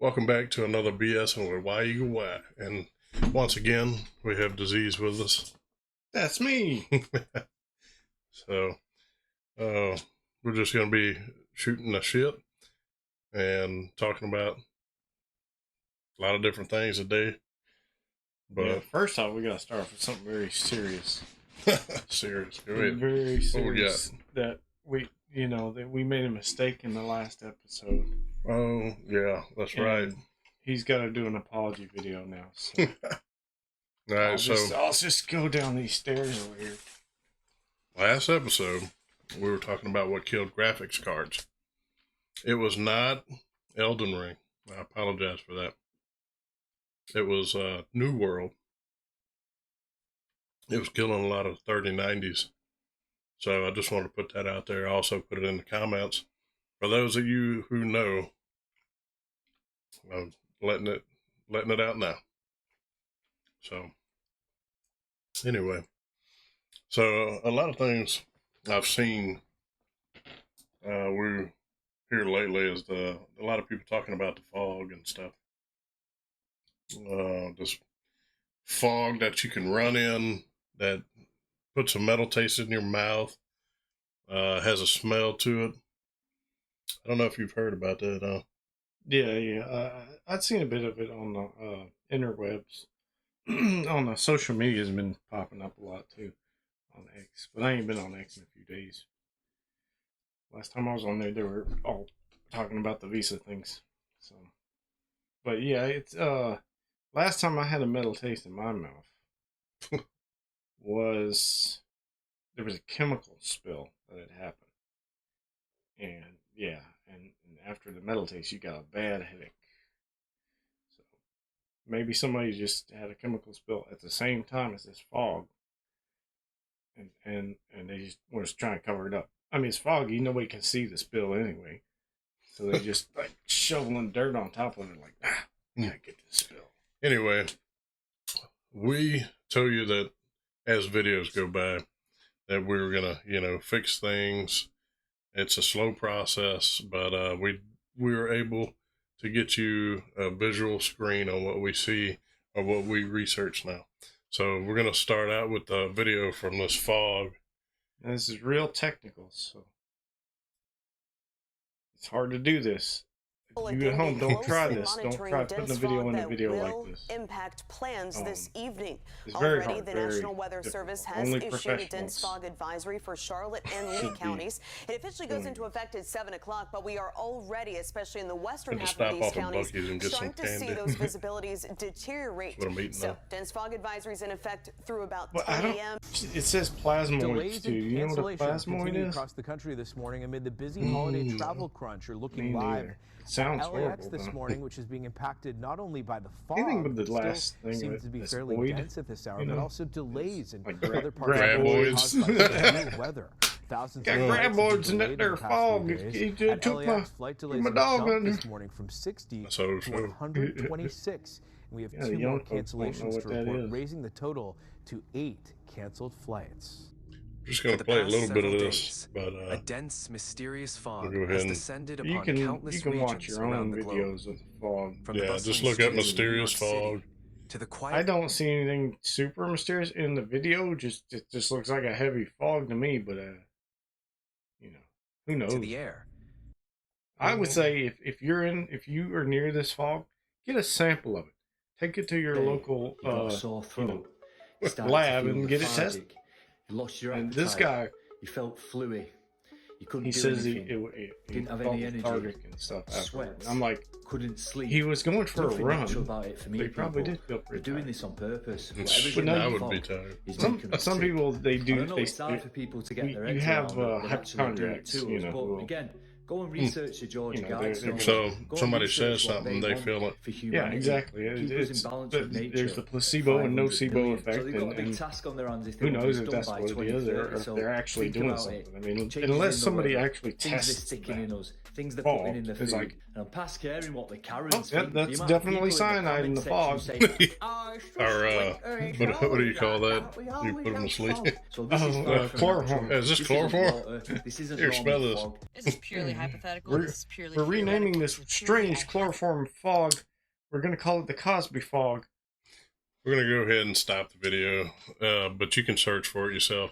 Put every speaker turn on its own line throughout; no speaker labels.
Welcome back to another BS and with Why You Why. And once again, we have DuhZeez with us.
That's me.
So, we're just going to be shooting the shit and talking about a lot of different things today. But
yeah, first off, we got to start off with something very serious.
serious. Go ahead.
Very serious. That we made a mistake in the last episode.
Oh, yeah, that's right.
He's got to do an apology video now. So.
All right,
I'll just go down these stairs over here.
Last episode, we were talking about what killed graphics cards. It was not Elden Ring. I apologize for that. It was New World. It was killing a lot of 3090s. So I just wanted to put that out there. I also put it in the comments. For those of you who know, I'm letting it out now. So anyway, so a lot of things I've seen we're here lately is a lot of people talking about the fog and stuff. This fog that you can run in that puts a metal taste in your mouth, has a smell to it. I don't know if you've heard about that.
Yeah. I'd seen a bit of it on the interwebs. On the social media has been popping up a lot too on X, but I ain't been on X in a few days. Last time I was on there, they were all talking about the visa things. So, but yeah, it's last time I had a metal taste in my mouth was there was a chemical spill that had happened, and yeah, and after the metal taste, you got a bad headache. So maybe somebody just had a chemical spill at the same time as this fog, and they just was trying to cover it up. I mean, it's foggy; nobody can see the spill anyway, so they just like shoveling dirt on top of it, like gotta get the spill.
Anyway, we told you that as videos go by, that we were gonna, fix things. It's a slow process, but we were able to get you a visual screen on what we see or what we research now. So we're gonna start out with the video from this fog.
And this is real technical, so it's hard to do this. If you at home, don't try this. Don't try putting the video in a video like this.
Impact plans this evening.
It's very
Already,
hard,
the
very
National Weather Service has
Only
issued a dense fog advisory for Charlotte and Lee counties. It officially goes into effect at 7 o'clock, but we are already, especially in the western half of these counties, starting to see those visibilities deteriorate. So, dense fog advisories in effect through about 10 a.m.
It says plasmoids too. You know what a plasmoid is?
Across the country this morning amid the busy holiday travel crunch. You're looking live.
It sounds
LAX
horrible,
this morning, which is being impacted not only by the fog,
anything with the last thing
seems to be fairly dense at this hour, but also delays in
like
other parts
graboids.
of the weather. Thousands
got graboids in that there fog. He took my dog under
this morning from 60 to 126. And we have 2 more cancellations to report, raising the total to 8 canceled flights.
Just going to play a little bit of this, but
a dense, mysterious fog
we'll
has descended upon countless
you can watch
regions
your own
around the
videos
globe.
of the fog.
From
yeah, just look up mysterious fog.
To the quiet.
I don't see anything super mysterious in the video. It just looks like a heavy fog to me. But who knows?
To the air.
I would say if you are near this fog, get a sample of it. Take it to your local lab and get it tested.
You lost your appetite.
And this guy,
you felt fluey. You couldn't.
He
do
says
anything.
he
didn't have
felt
any energy.
lethargic and stuff.
Sweat.
I'm like,
couldn't sleep.
he was going for a run.
About it for me,
they probably
people.
did feel pretty
They're doing
tired.
this on purpose.
I would be tired.
Some people they do.
I know it's hard for people to get their
you
heads
have
around
hypochondriacs,
but again, go and research the George guides.
So somebody says something, they feel it.
Yeah, exactly. There's the placebo and nocebo effect, and who knows if that's what it is, or if they're actually doing something. I mean, unless somebody actually tests that fog, it's like
And I'm past caring what the Karens think.
That's
The amount of
definitely
people in the
cyanide in the
comment
fog.
section say,
What do you call that? You put them to sleep.
so this is
chloroform.
Is this chloroform?
This isn't
Here, smell this.
fog.
This is purely hypothetical. This is purely
We're renaming
theoretical.
this strange chloroform fog. We're going to call it the Cosby fog.
We're going to go ahead and stop the video, but you can search for it yourself.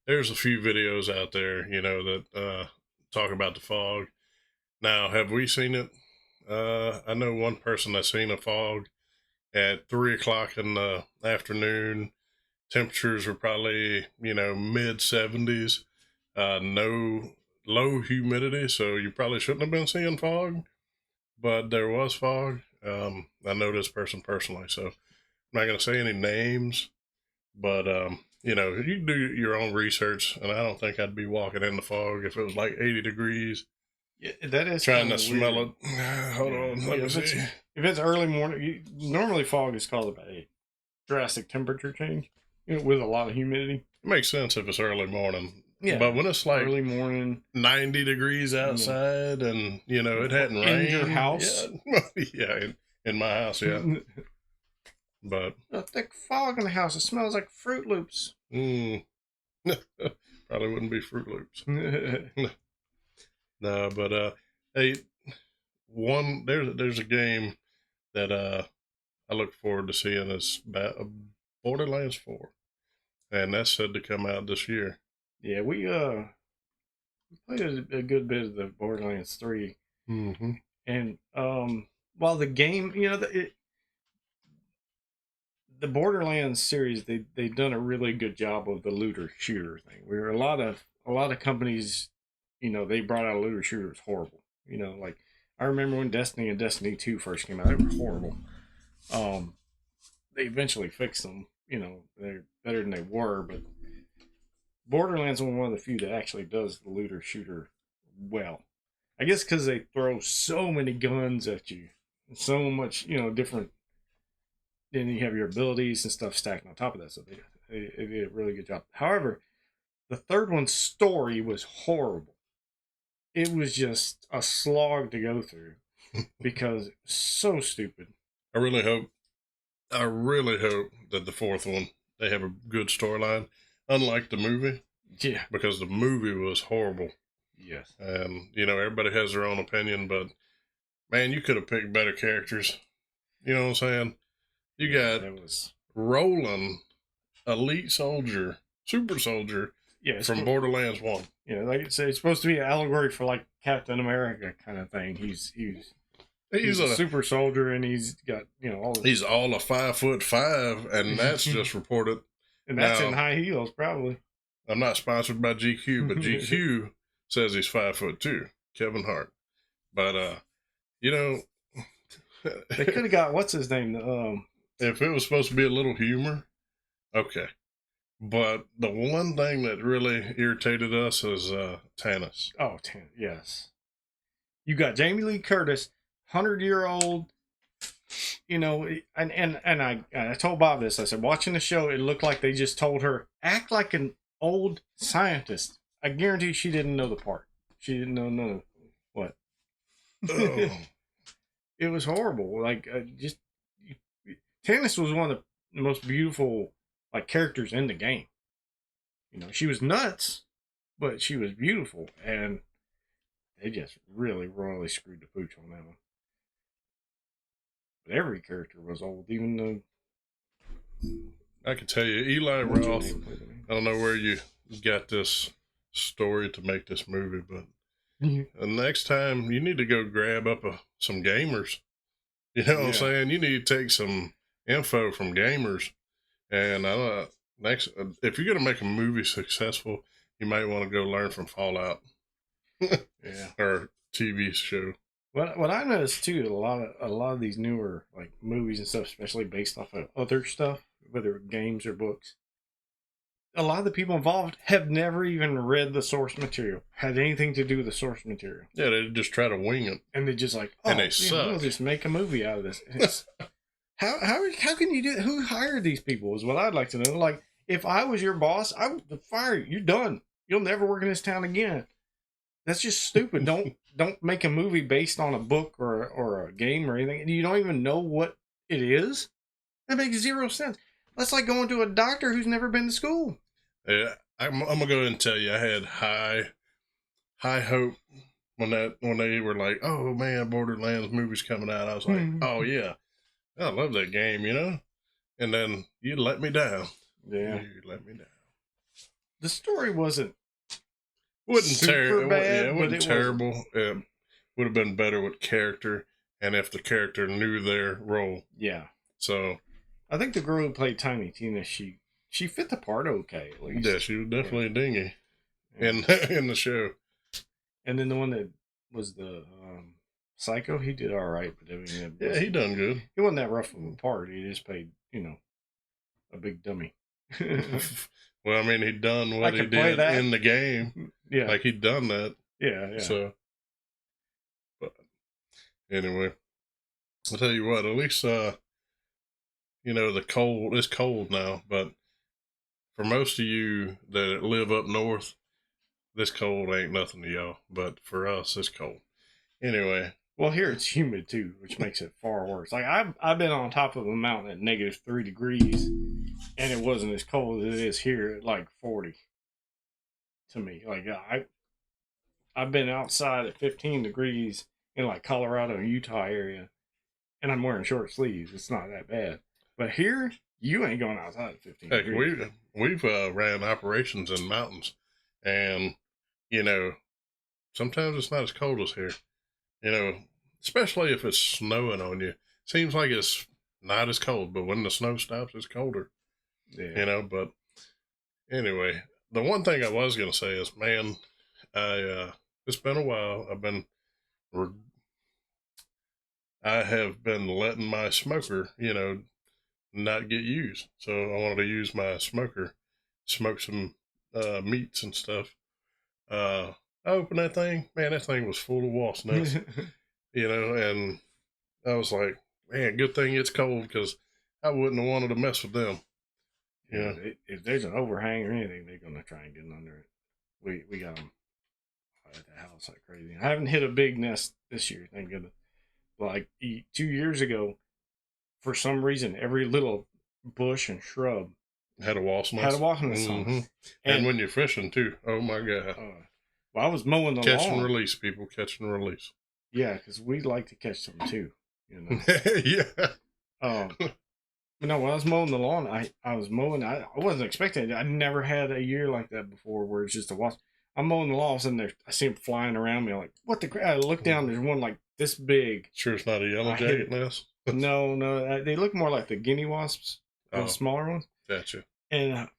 There's a few videos out there, you know, that talk about the fog. Now, have we seen it? I know one person that's seen a fog at 3 o'clock in the afternoon. Temperatures were probably, you know, mid 70s. No low humidity, so you probably shouldn't have been seeing fog, but there was fog. I know this person personally, so I'm not going to say any names, but, you know, you can do your own research, and I don't think I'd be walking in the fog if it was like 80 degrees.
Yeah, that is
trying to smell it. Hold on, let me see.
If it's early morning, normally fog is called a drastic temperature change, you know, with a lot of humidity.
It makes sense if it's early morning.
Yeah,
but when it's like
early morning,
90 degrees outside, and you know it hadn't rained
in your house,
yeah, in my house, yeah. But
a thick fog in the house. It smells like Fruit Loops.
Probably wouldn't be Fruit Loops. No, but hey, there's a game that I look forward to seeing is Borderlands 4, and that's said to come out this year.
Yeah, we played a good bit of the Borderlands 3, and while the game, you know, the Borderlands series, they've done a really good job of the looter shooter thing. Where a lot of companies, you know, they brought out a looter shooter. It's horrible. You know, like I remember when Destiny and Destiny 2 first came out, they were horrible. They eventually fixed them. You know, they're better than they were, but Borderlands was one of the few that actually does the looter shooter well. I guess because they throw so many guns at you, so much, you know, different. Then you have your abilities and stuff stacked on top of that, so they did a really good job. However, the third one's story was horrible. It was just a slog to go through because it was so stupid.
I really hope that the fourth one, they have a good storyline, unlike the movie.
Yeah. Because
the movie was horrible.
Yes.
And, you know, everybody has their own opinion, but, man, you could have picked better characters. You know what I'm saying? You got Roland, elite soldier, super soldier, from Borderlands 1.
Yeah, like I say, it's supposed to be an allegory for, like, Captain America kind of thing. He's a super soldier, and he's got, you know, all this.
He's all of 5'5", and that's just reported.
And that's in high heels, probably.
I'm not sponsored by GQ, but GQ says he's 5'2", Kevin Hart. But, you know.
They could have got, what's his name?
If it was supposed to be a little humor, okay. But the one thing that really irritated us is Tannis.
Oh, yes. You got Jamie Lee Curtis, 100-year-old, you know, and I told Bob this. I said, watching the show, it looked like they just told her, act like an old scientist. I guarantee she didn't know the part. She didn't know none of what. Oh. It was horrible. Like, Tannis was one of the most beautiful, like, characters in the game. You know, she was nuts, but she was beautiful, and they just really royally screwed the pooch on that one. But every character was old, even though.
I can tell you, Eli Roth, I don't know where you got this story to make this movie, but the next time you need to go grab up some gamers. You know what I'm saying? You need to take some info from gamers, and if you're gonna make a movie successful, you might want to go learn from Fallout, or TV show.
What I noticed too, a lot of these newer like movies and stuff, especially based off of other stuff, whether games or books, a lot of the people involved have never even read the source material, had anything to do with the source material.
Yeah, they just try to wing it,
and they just like,
and they suck.
We'll just make a movie out of this. How can you do that? Who hired these people is what I'd like to know. Like, if I was your boss, I would fire you. You're done. You'll never work in this town again. That's just stupid. Don't make a movie based on a book or a game or anything. You don't even know what it is. That makes zero sense. That's like going to a doctor who's never been to school.
Yeah, I'm gonna go ahead and tell you, I had high hope when they were like, "Oh man, Borderlands movie's coming out." I was like, "Oh yeah, I love that game," you know. And then you let me down.
Yeah,
you let me down.
The story wasn't
super
bad,
it wasn't terrible. It would have been better with character, and if the character knew their role.
Yeah.
So,
I think the girl who played Tiny Tina, she fit the part okay, at least.
Yeah, she was definitely dingy in the show.
And then the one that was the Psycho, he did all right, but I mean,
yeah, he done good.
He wasn't that rough of a part. He just played, a big dummy.
Well, I mean, he done what he did in the game.
Yeah,
like he'd done that.
Yeah.
So, but anyway, I'll tell you what. At least, the cold. It's cold now, but for most of you that live up north, this cold ain't nothing to y'all. But for us, it's cold. Anyway.
Well, here it's humid too, which makes it far worse. Like I've been on top of a mountain at -3 degrees, and it wasn't as cold as it is here at like 40. To me, like I've been outside at 15 degrees in like Colorado and Utah area, and I'm wearing short sleeves. It's not that bad. But here, you ain't going outside at 15 degrees.
We've ran operations in mountains, and sometimes it's not as cold as here. Especially if it's snowing on you. Seems like it's not as cold, but when the snow stops, it's colder.
Yeah.
But anyway, the one thing I was going to say is, man, it's been a while. I have been letting my smoker, not get used. So I wanted to use my smoker, smoke some meats and stuff. I opened that thing, man, that thing was full of wasp nests. And I was like, man, good thing it's cold, because I wouldn't have wanted to mess with them.
Yeah, if there's an overhang or anything, they're gonna try and get under it. We got them at the house like crazy. I haven't hit a big nest this year, thank goodness. Like 2 years ago, for some reason, every little bush and shrub
had a wasp nest.
Mm-hmm.
And when you're fishing too, oh my god!
Well, I was mowing the lawn.
Catch and release, people. Catch and release.
Yeah, because we like to catch them too.
Yeah.
When I was mowing the lawn, I was mowing. I wasn't expecting it. I never had a year like that before, where it's just a wasp. I'm mowing the lawn, all of a sudden I see them flying around me. I'm like, what the crap? I look down. There's one like this big.
Sure, it's not a yellow jacket nest.
No, they look more like the guinea wasps, the smaller ones.
Gotcha.
And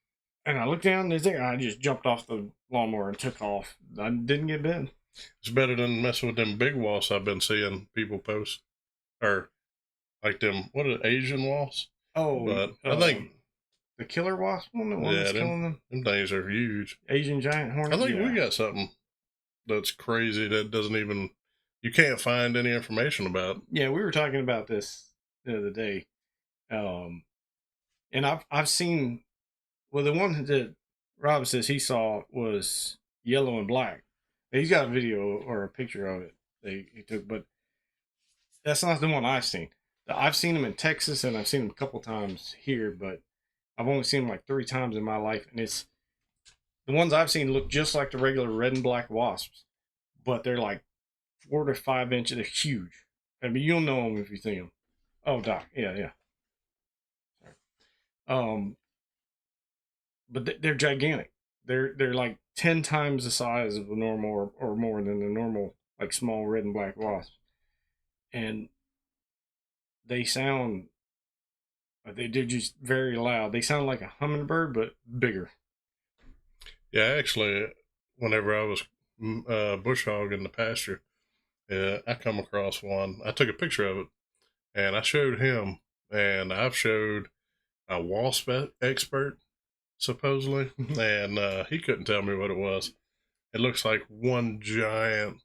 I looked down. There's there. I just jumped off the lawnmower and took off. I didn't get bit.
It's better than messing with them big wasps I've been seeing people post, or like them. What are Asian wasps?
Oh,
but I think
the killer wasp one, the one that's killing them.
Them things are huge.
Asian giant hornet.
I think we got something that's crazy that doesn't even, you can't find any information about.
Yeah, we were talking about this the other day, and I've seen. Well, the one that Rob says he saw was yellow and black. He's got a video or a picture of it he took, but that's not the one I've seen. I've seen them in Texas, and I've seen them a couple times here, but I've only seen them like 3 times in my life. And it's the ones I've seen look just like the regular red and black wasps, but they're like 4 to 5 inches. They're huge. I mean, you'll know them if you see them. Oh, Doc, yeah. But they're gigantic. They're like 10 times the size of a normal or more than the normal, like small red and black wasp. And they sound, they're just very loud. They sound like a hummingbird, but bigger.
Yeah, actually, whenever I was bush hogging the pasture, I come across one. I took a picture of it, and I showed him, and I've showed a wasp expert, supposedly, and he couldn't tell me what it was. It looks like one giant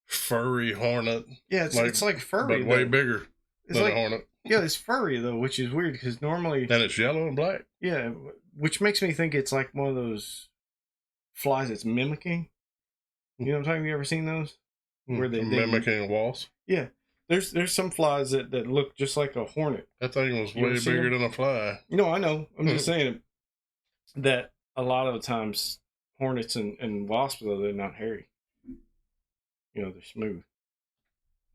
furry hornet.
Yeah, it's like furry,
but way bigger than a hornet.
Yeah, it's furry though, which is weird because normally.
And it's yellow and black.
Yeah, which makes me think it's like one of those flies that's mimicking. You know what I'm talking about? You ever seen those?
Where they mimicking wasps?
Yeah. There's some flies that look just like a hornet.
That thing was way bigger than a fly.
No, I know. I'm just saying that a lot of the times hornets and wasps, though, they're not hairy. You know, they're smooth.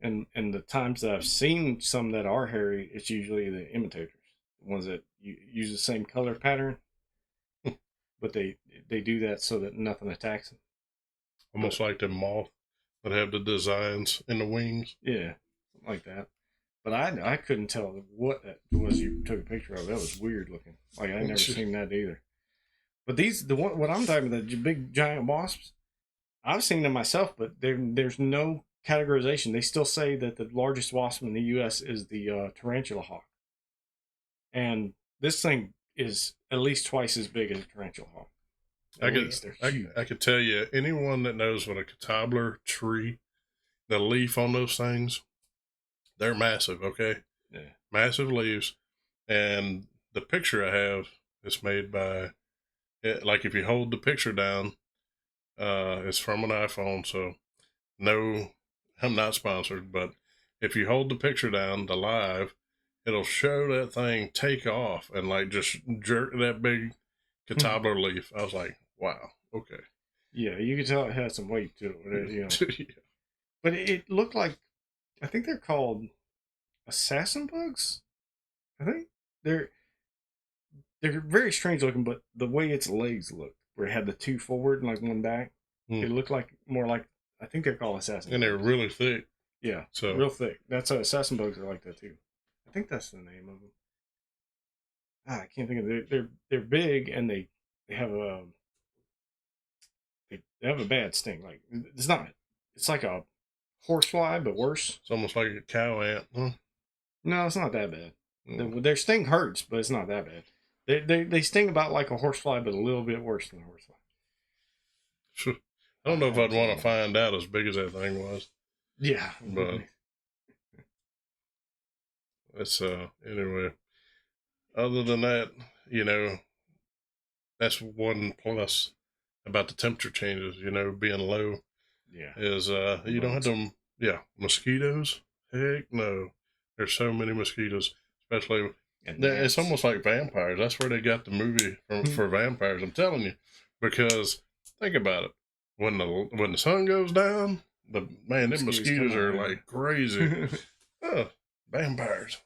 And the times that I've seen some that are hairy, it's usually the imitators, the ones that use the same color pattern, but they do that so that nothing attacks them.
Almost like the moth that have the designs in the wings.
Yeah, something like that. But I couldn't tell what that was you took a picture of. That was weird looking. Like I never seen that either. But what I'm talking about, the big giant wasps, I've seen them myself, but there's no categorization. They still say that the largest wasp in the U.S. is the tarantula hawk, and this thing is at least twice as big as a tarantula hawk.
I could tell you, anyone that knows what a cobbler tree, the leaf on those things, they're massive. Okay,
yeah,
massive leaves, and the picture I have is made by, like if you hold the picture down, it's from an iPhone, so no, I'm not sponsored, but if you hold the picture down, the live, it'll show that thing take off and like just jerk that big cobbler leaf. I was like, wow, okay.
Yeah, you could tell it had some weight to it, you know. Yeah. But it looked like, I think they're called assassin bugs. I think they're very strange looking, but the way its legs look, where it had the two forward and like one back, it looked like more like, I think they're called assassin bugs.
And they're really thick.
Yeah, so real thick. That's assassin bugs are like that too. I think that's the name of them. I can't think of it. They're big and they have a bad sting. Like it's like a horsefly but worse.
It's almost like a cow ant, huh?
No, it's not that bad. Their sting hurts, but it's not that bad. They sting about like a horsefly, but a little bit worse than a horsefly.
I don't know if I'd want to find out as big as that thing was.
Yeah,
but it's anyway. Other than that, you know, that's one plus about the temperature changes. You know, being low.
Yeah,
is you don't have to. Yeah, mosquitoes. Heck no, there's so many mosquitoes, especially. It's almost like vampires. That's where they got the movie for vampires. I'm telling you, because think about it. When the sun goes down, them mosquitoes are like crazy. Oh, vampires.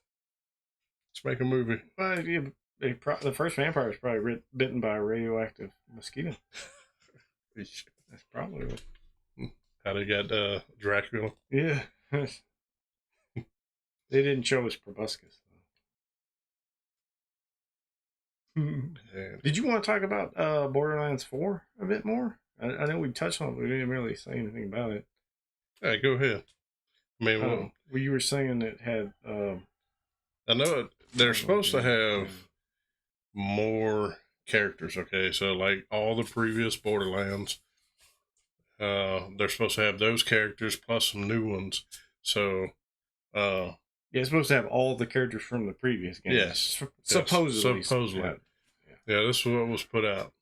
Let's make a movie.
Well, yeah, the first vampire was probably bitten by a radioactive mosquito. That's probably what.
How they got Dracula.
Yeah. They didn't show us proboscis. Did you want to talk about Borderlands 4 a bit more? I know we touched on it, but we didn't really say anything about it.
Yeah, go ahead. I mean,
well, you were saying it had...
I know they're supposed to have more characters, okay? So, like, all the previous Borderlands, they're supposed to have those characters plus some new ones. So,
yeah, it's supposed to have all the characters from the previous games.
Yes.
Supposedly.
Yeah, this is what was put out.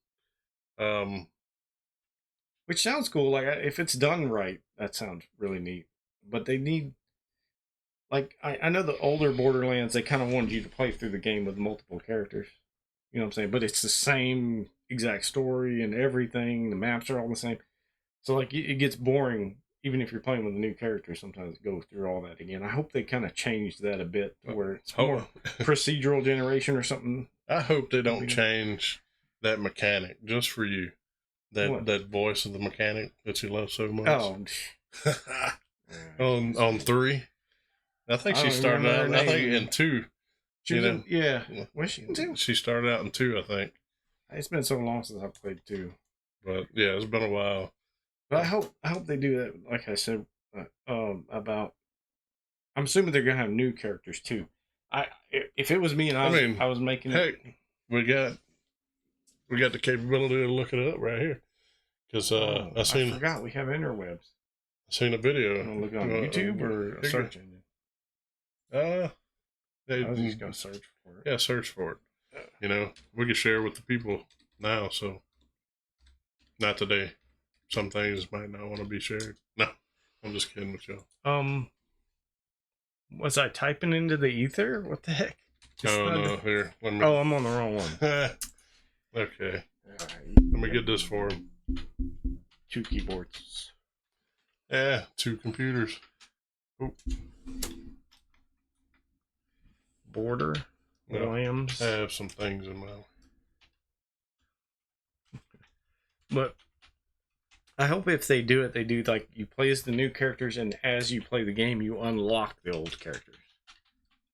Which sounds cool. Like, if it's done right, that sounds really neat. But they need... Like, I know the older Borderlands, they kind of wanted you to play through the game with multiple characters. You know what I'm saying? But it's the same exact story and everything. The maps are all the same. So, like, it gets boring, even if you're playing with a new character. Sometimes it goes through all that again. I hope they kind of changed that a bit to where it's more procedural generation or something.
I hope they don't change that mechanic just for you. That voice of the mechanic that you love so much.
Oh.
on 3. I think she started out. I think in 2.
Yeah. Was she in 2?
She started out in 2, I think.
It's been so long since I've played 2.
But yeah, it's been a while.
But I hope they do that. Like I said, about. I'm assuming they're gonna have new characters too. If it was me and I was making
it. Heck, we got the capability to look it up right here. Because I
forgot we have interwebs.
I seen a video.
You want to look on YouTube or a search engine?
I
was just gonna search for it.
Yeah, search for it. You know, we can share with the people now. So, not today. some things might not want to be shared. No, I'm just kidding with y'all.
Was I typing into the ether? What the heck?
No, here. Let me...
Oh, I'm on the wrong one.
Okay.
Right.
Let me get this for him.
2 keyboards.
Yeah, 2 computers. Oh.
Border. Lambs.
I have some things in mind.
But I hope if they do it, they do like you play as the new characters, and as you play the game, you unlock the old characters.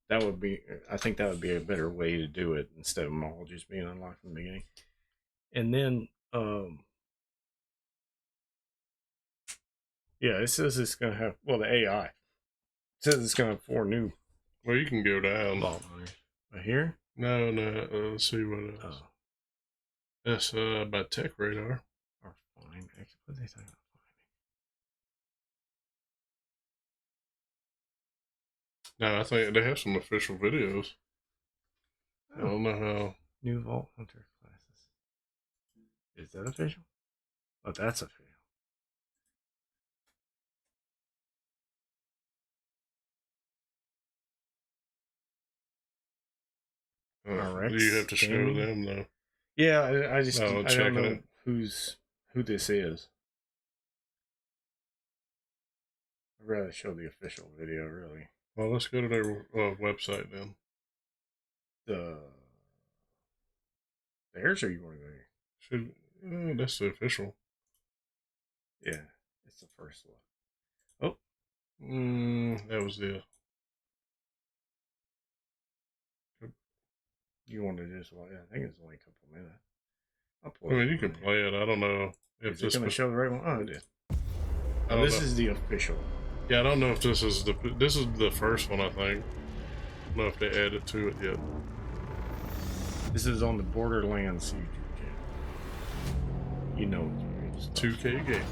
That would be, I think that would be a better way to do it instead of them all just being unlocked from the beginning. And then, yeah, it says it's going to have, well, the AI. It says it's going to have 4 new.
Well, you can go down.
Right here?
No, let's see what it is.
Oh.
That's by Tech Radar.
Or fine. What are they talking about?
No, I think they have some official videos. I don't know how.
New Vault Hunter classes. Is that official? Oh, that's official.
Do you have to show them though?
Yeah, I just I don't know who this is. I'd rather show the official video, really.
Well, let's go to their website then.
Theirs, or you want to go here?
That's the official.
Yeah, it's the first one. Oh,
that was the.
You want to just? Well, yeah, I think it's only a couple minutes.
I mean, you can play it. I don't know
if it's going to show the right one. Oh, it is.
Oh,
this is the official.
Yeah, I don't know if this is the first one. I think. I don't know if they added to it yet.
This is on the Borderlands YouTube channel. You know it's
2K game.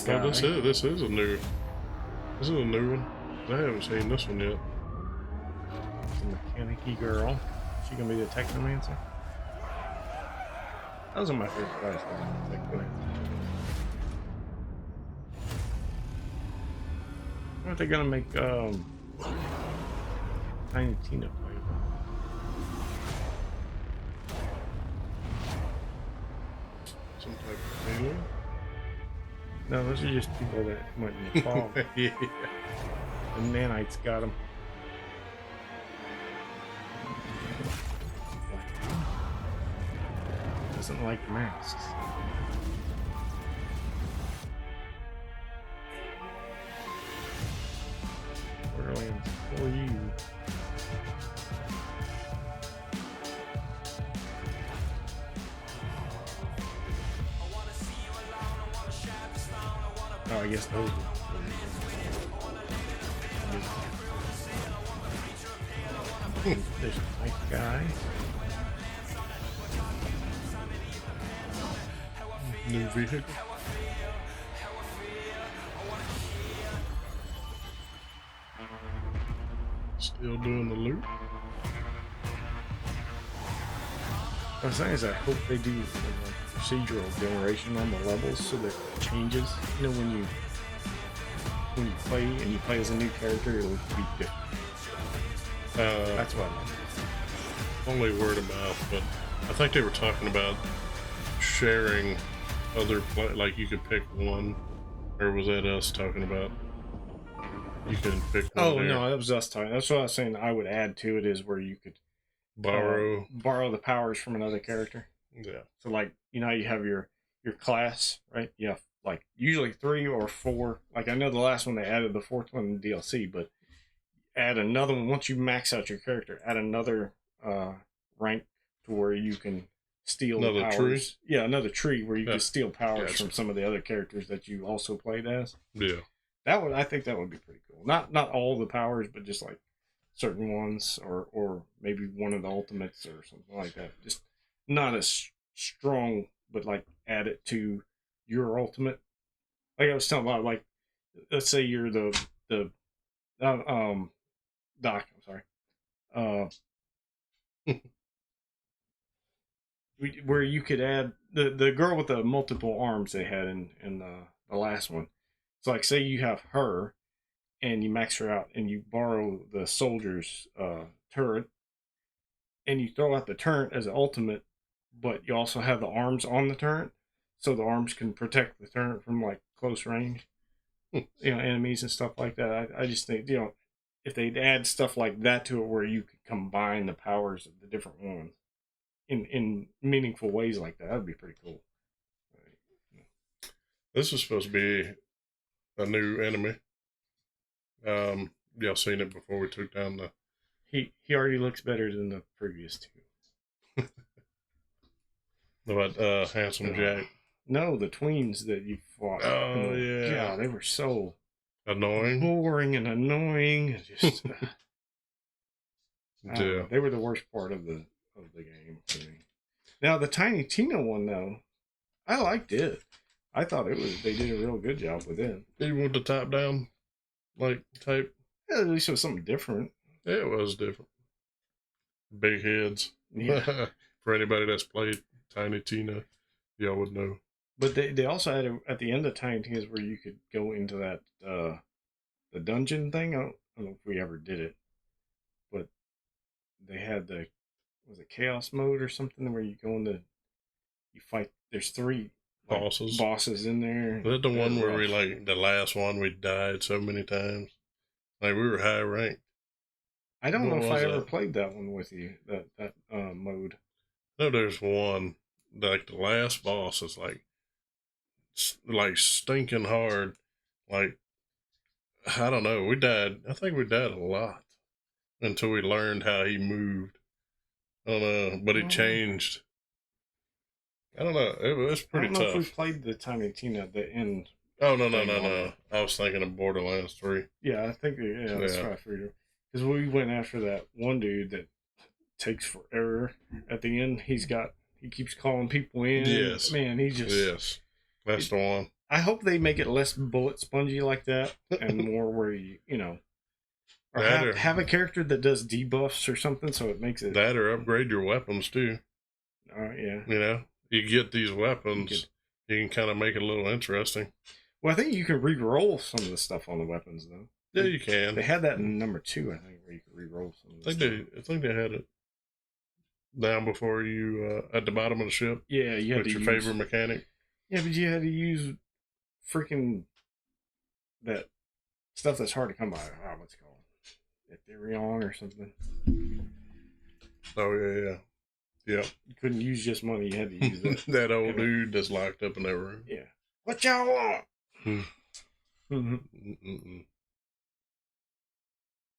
Oh, this is a new. This is a new one. I haven't seen this one yet.
The mechanic-y girl. She gonna be the Technomancer? Those are my favorite classes. Aren't they gonna make Tiny Tina play?
Some type of alien?
No, those are just people that went in the fall.
Yeah.
The nanites got them. Doesn't like masks. Borderlands for you. Oh, I guess those. There's a nice guy.
New vehicle. Still doing the loop.
What I'm saying is I hope they do procedural generation on the levels so that it changes. You know, when you play and you play as a new character, it'll be different. That's what I mean.
Only word of mouth, but I think they were talking about sharing other like you could pick one, or was that us talking about? You couldn't pick one.
Oh no, that was us talking. That's what I was saying. I would add to it is where you could borrow the powers from another character.
Yeah.
So like you have your class, right? You have like usually 3 or 4. Like I know the last one they added the 4th one in DLC, but add another one once you max out your character. Add another rank to where you can steal
another
powers.
Tree?
Yeah, another tree where you can steal powers from some of the other characters that you also played as.
Yeah.
I think that would be pretty cool. Not all the powers, but just like certain ones, or maybe one of the ultimates or something like that. Just not as strong, but like add it to your ultimate. Like I was telling about, like let's say you're the Doc. I'm sorry. where you could add the girl with the multiple arms they had in the last one. So like, say you have her, and you max her out, and you borrow the soldier's turret, and you throw out the turret as an ultimate, but you also have the arms on the turret, so the arms can protect the turret from like close range, enemies and stuff like that. I just think, if they'd add stuff like that to it, where you could combine the powers of the different ones in meaningful ways like that, that'd be pretty cool.
This is supposed to be a new enemy. Y'all seen it before we took down the...
He already looks better than the previous two.
What, Handsome Jack?
No, the tweens that you fought.
Oh, yeah.
Yeah, they were so...
annoying.
Boring and annoying. Just...
yeah.
They were the worst part of the game for me. Now, the Tiny Tina one, though, I liked it. I thought they did a real good job with it.
Even with the top down, like, type?
Yeah, at least it was something different.
Yeah, it was different. Big heads.
Yeah.
For anybody that's played Tiny Tina, y'all would know.
But they also had at the end of Tiny Tina's where you could go into that the dungeon thing. I don't know if we ever did it, but they had was it chaos mode or something where you go into, you fight. There's 3 bosses in there.
Is that the one where we, like, the last one, we died so many times? Like, we were high ranked.
I don't know if I ever played that one with you, that mode.
No, there's one, like, the last boss is, like stinking hard. Like, I don't know, I think we died a lot until we learned how he moved. I don't know, but he changed. I don't know, it was pretty tough. I don't know
if we played the Tiny Tina at the end.
Oh, no. I was thinking of Borderlands 3.
Yeah, I think, that's what I figured. Because we went after that one dude that takes forever. At the end, he keeps calling people in.
Yes.
Man,
Yes, that's the one.
I hope they make it less bullet spongy like that, and more where or have a character that does debuffs or something, so it makes it...
That or upgrade your weapons, too.
Yeah.
You get these weapons, you can kind of make it a little interesting.
Well, I think you can re-roll some of the stuff on the weapons, though.
Yeah, you can.
They had that in number 2, I think, where you could re-roll some of the stuff.
I think they had it down before you, at the bottom of the ship.
Yeah, you had
with your favorite mechanic.
Yeah, but you had to use freaking that stuff that's hard to come by. What's it called? Ethereon or something.
Oh, yeah. Yep.
You couldn't use just money, you had to use that.
That old dude that's locked up in that room.
Yeah. What y'all want?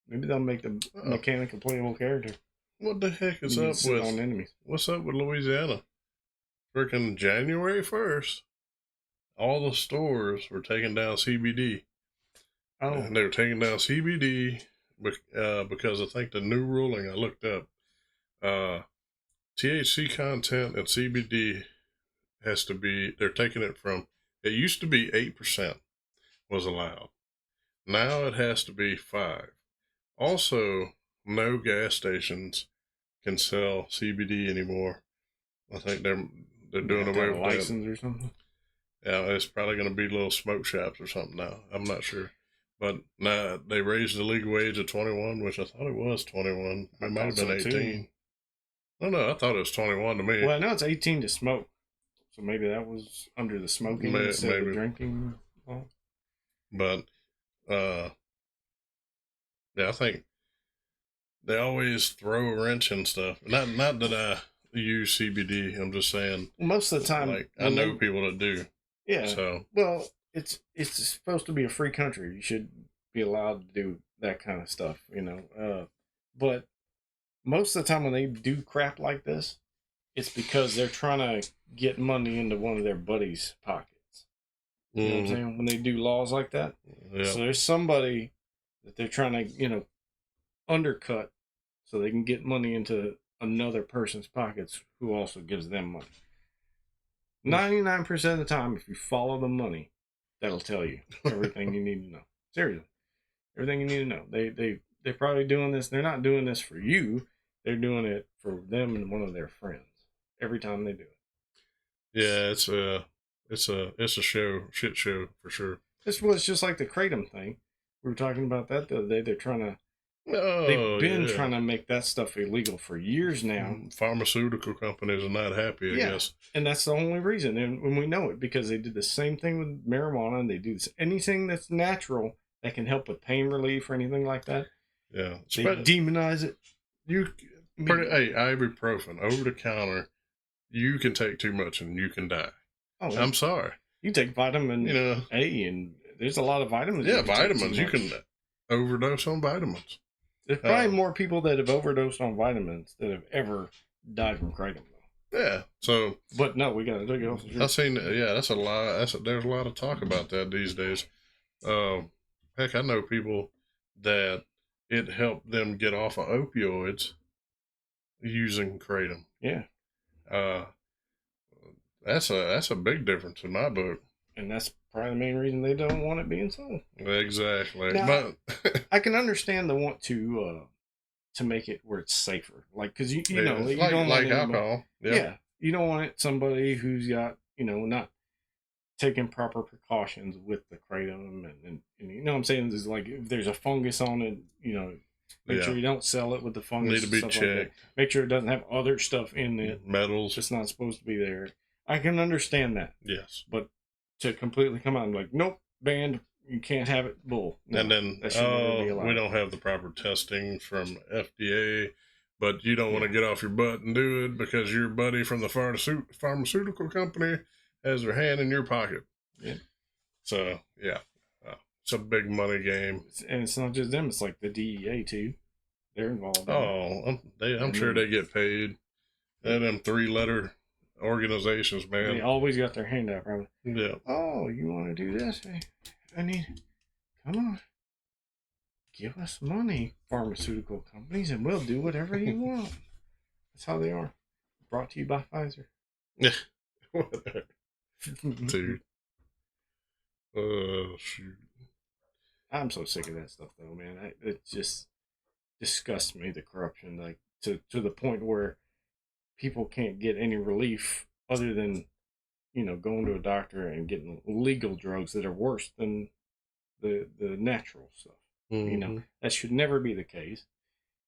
Maybe they'll make the mechanic a playable character.
What the heck is up with
on enemies?
What's up with Louisiana? Freaking January 1st, all the stores were taking down CBD.
Oh.
And they were taking down CBD because I think the new ruling I looked up, THC content and CBD has to be, they're taking it from, it used to be 8% was allowed. Now it has to be 5%. Also, no gas stations can sell CBD anymore. I think they're doing away with
license or something.
Yeah, it's probably going to be little smoke shops or something now. I'm not sure. But now they raised the legal age of 21, which I thought it was 21. It might have been 18. No, I thought it was 21 to me.
Well, I know it's 18 to smoke. So maybe that was under the smoking instead of drinking.
But, yeah, I think they always throw a wrench and stuff. Not that I use CBD. I'm just saying.
Most of the time,
like, I know people that do.
Yeah.
So,
well, it's supposed to be a free country. You should be allowed to do that kind of stuff, But most of the time when they do crap like this, it's because they're trying to get money into one of their buddies' pockets. You know what I'm saying? When they do laws like that.
Yeah.
So there's somebody that they're trying to, undercut so they can get money into another person's pockets who also gives them money. 99% of the time, if you follow the money, that'll tell you everything you need to know. Seriously. Everything you need to know. They're probably doing this. They're not doing this for you. They're doing it for them and one of their friends. every time they do it.
Yeah, it's a shit show for sure.
This was just like the kratom thing. We were talking about that the other day. They're trying to.
Oh,
they've been trying to make that stuff illegal for years now.
Pharmaceutical companies are not happy, I guess.
And that's the only reason. And when we know it, because they did the same thing with marijuana, and they do this, anything that's natural that can help with pain relief or anything like that.
Yeah.
They demonize it.
Hey, ibuprofen, over the counter, you can take too much and you can die. Oh, I'm sorry.
You take vitamin A, and there's a lot of vitamins.
Yeah, vitamins. You can overdose on vitamins.
There's probably more people that have overdosed on vitamins that have ever died from kratom.
Yeah. So,
but no, we got to take it off the street.
I've seen. Yeah, that's a lot. There's a lot of talk about that these days. Heck, I know people that it helped them get off of opioids using kratom.
Yeah.
That's a big difference in my book.
And that's probably the main reason they don't want it being sold.
Exactly.
Now, I can understand the want to make it where it's safer, like because you know you don't
like
want
alcohol.
Yeah, you don't want it somebody who's got not taking proper precautions with the kratom and you know what I'm saying is like if there's a fungus on it, make sure you don't sell it with the fungus.
Need to be checked.
Like make sure it doesn't have other stuff in it.
Metals.
It's not supposed to be there. I can understand that.
Yes,
but to completely come out and like, nope, banned, you can't have it, bull. No,
and then, we don't have the proper testing from FDA, but you don't want to get off your butt and do it because your buddy from the pharmaceutical company has their hand in your pocket.
Yeah.
So, yeah, it's a big money game.
And it's not just them, it's like the DEA too. They're involved.
I'm sure they get paid. And them 3-letter organizations, man.
They always got their hand out, right?
Yeah.
Oh, you want to do this? Come on. Give us money, pharmaceutical companies, and we'll do whatever you want. That's how they are. Brought to you by Pfizer.
Yeah. Dude. Oh, shoot.
I'm so sick of that stuff, though, man. It just disgusts me, the corruption, like to the point where people can't get any relief other than, going to a doctor and getting legal drugs that are worse than the natural stuff.
Mm-hmm.
That should never be the case.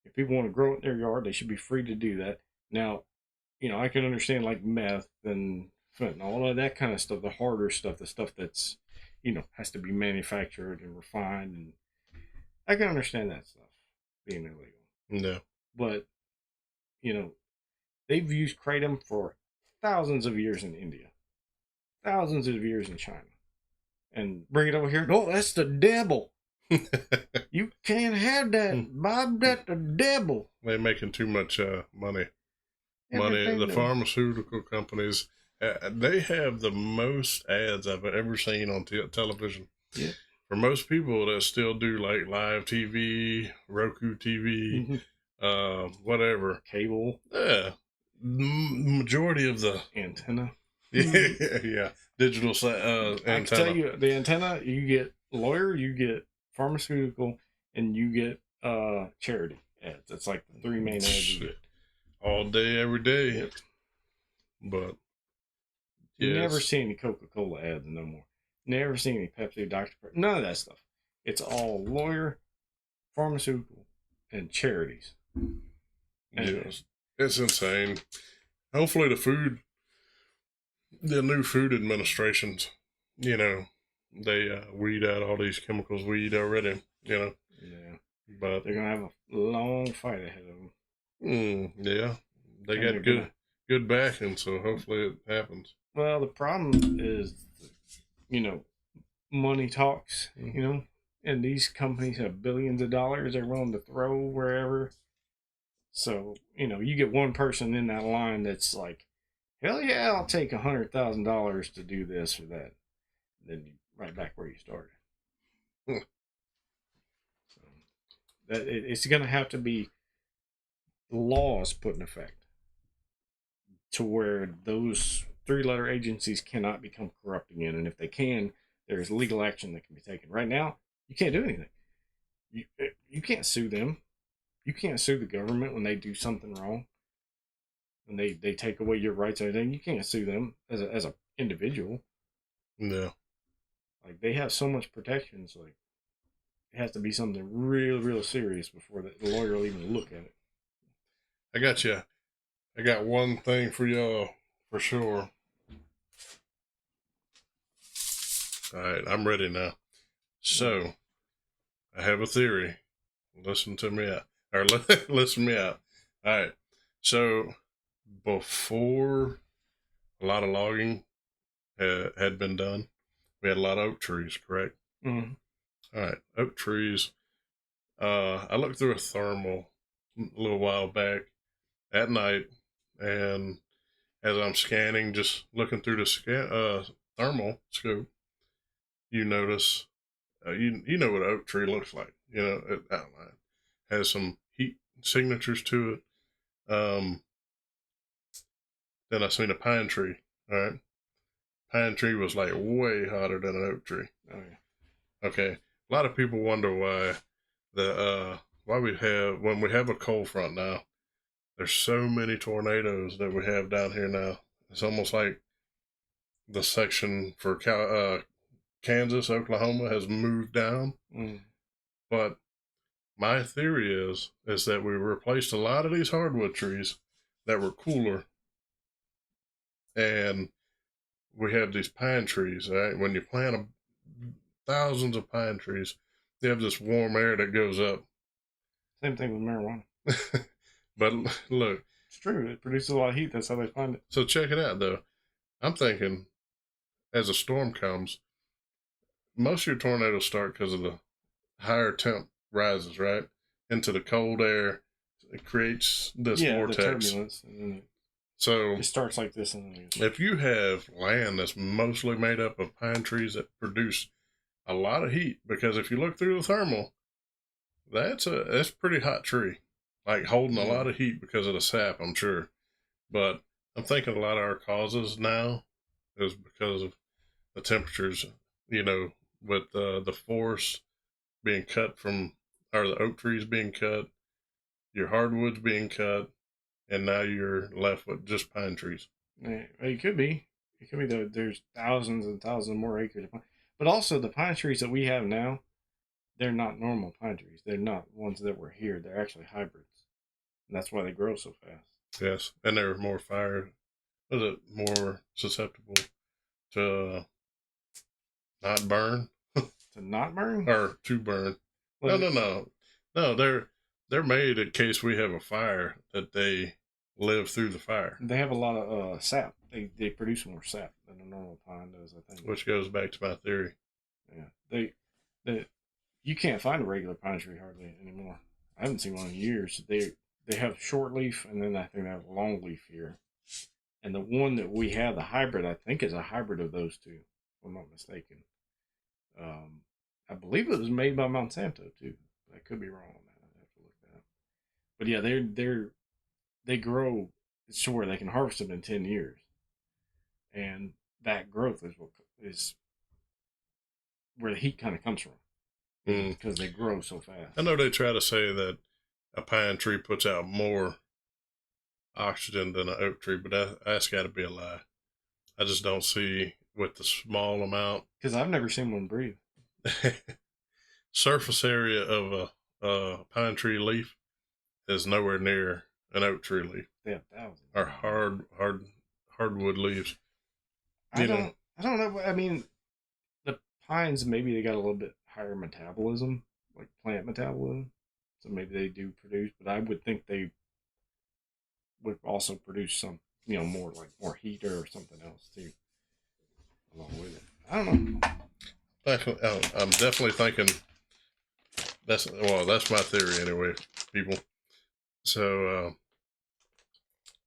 If people want to grow it in their yard, they should be free to do that. Now, I can understand like meth and fentanyl, all of that kind of stuff, the harder stuff, the stuff that's, has to be manufactured and refined. And I can understand that stuff being illegal.
No.
But, they've used kratom for thousands of years in India, thousands of years in China, and bring it over here. No, that's the devil. You can't have that, Bob. That's the devil.
They're making too much money. The pharmaceutical companies, they have the most ads I've ever seen on television.
Yeah.
For most people that still do like live TV, Roku TV, whatever,
cable.
Yeah. Majority of the
antenna.
Yeah. Digital antenna.
I can tell you, the antenna, you get lawyer, you get pharmaceutical, and you get charity ads. That's like the 3 main ads you get.
All day, every day.
Yep.
But
you never see any Coca-Cola ads no more. Never see any Pepsi, Dr. Pepper, none of that stuff. It's all lawyer, pharmaceutical, and charities.
Yes. It's insane. Hopefully the new food administrations, they weed out all these chemicals we eat already,
Yeah.
But
they're going to have a long fight ahead of them.
Yeah. They got good backing, so hopefully it happens.
Well, the problem is, money talks, and these companies have billions of dollars they're willing to throw wherever. So, you get one person in that line that's like, hell yeah, I'll take $100,000 to do this or that. Then you right back where you started. So it's going to have to be laws put in effect to where those 3-letter agencies cannot become corrupt again. And if they can, there's legal action that can be taken. Right now, you can't do anything. You can't sue them. You can't sue the government when they do something wrong. and they take away your rights and everything, you can't sue them as a individual.
No.
Like, they have so much protections. Like, it has to be something real serious before the lawyer will even look at it.
I got you. I got one thing for y'all for sure. All right, I'm ready now. So, I have a theory. Listen to me out. Or listen me out. All right. So, before a lot of logging had been done, we had a lot of oak trees, correct?
Mm-hmm.
All right. Oak trees. I looked through a thermal a little while back at night, and as I'm scanning, just looking through the thermal scope, you notice, you know what an oak tree looks like. You know, it outline has some heat signatures to it. Then I seen a pine tree. All right, pine tree was like way hotter than an oak tree.
Oh yeah.
Okay, a lot of people wonder why when we have a cold front now. There's so many tornadoes that we have down here now. It's almost like the section for Kansas, Oklahoma has moved down.
Mm.
But my theory is that we replaced a lot of these hardwood trees that were cooler, and we have these pine trees. Right? When you plant thousands of pine trees, you have this warm air that goes up.
Same thing with marijuana.
But look,
it's true. It produces a lot of heat. That's how they find it.
So check it out, though. I'm thinking, as a storm comes, most of your tornadoes start because of the higher temp rises, right, into the cold air. It creates this vortex.
The turbulence. And then
so
it starts like this. And then
if you have land that's mostly made up of pine trees that produce a lot of heat, because if you look through the thermal, that's a pretty hot tree, like holding a lot of heat because of the sap, I'm sure. But I'm thinking a lot of our causes now is because of the temperatures, you know, with the forest being cut from, or the oak trees being cut, your hardwoods being cut, and now you're left with just pine trees.
It could be. It could be that there's thousands and thousands more acres of pine. But also the pine trees that we have now, they're not normal pine trees. They're not ones that were here. They're actually hybrids. And that's why they grow so fast.
Yes, and they're more more susceptible to not burn.
To not burn?
Or to burn. No, they're made in case we have a fire that they live through the fire.
They have a lot of sap. They produce more sap than a normal pine does, I think.
Which goes back to my theory.
Yeah, you can't find a regular pine tree hardly anymore. I haven't seen one in years. They have short leaf, and then I think they have long leaf here. And the one that we have, the hybrid, I think is a hybrid of those two, if I'm not mistaken. I believe it was made by Monsanto too. I could be wrong on that. I have to look that up. But yeah, they grow to where they can harvest them in 10 years, and that growth is where the heat kind of comes from because they grow so fast.
I know they try to say that a pine tree puts out more oxygen than an oak tree, but that's got to be a lie. I just don't see with the small amount.
Because I've never seen one breathe.
Surface area of a pine tree leaf is nowhere near an oak tree leaf.
They have thousands.
Or hardwood leaves.
I don't know. I mean, the pines, maybe they got a little bit higher metabolism, like plant metabolism. So maybe they do produce, but I would think they would also produce some, more heat or something else too, along with it. I don't know.
I'm definitely thinking that's my theory anyway, people. So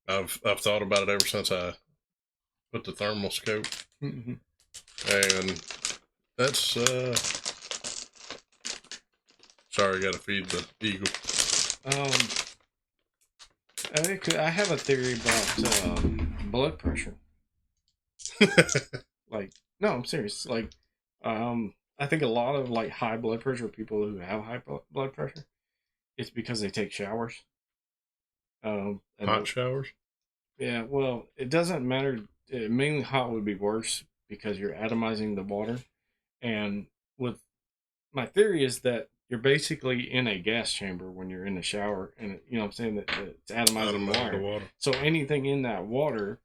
I've thought about it ever since I put the thermal scope, and that's sorry, I got to feed the eagle.
I have a theory about blood pressure. No, I'm serious. I think a lot of high blood pressure people who have high blood pressure, it's because they take showers.
Hot showers?
Yeah, well, it doesn't matter. Mainly hot would be worse because you're atomizing the water. And with my theory is that you're basically in a gas chamber when you're in the shower, and you know what I'm saying, that it's atomizing the water. So anything in that water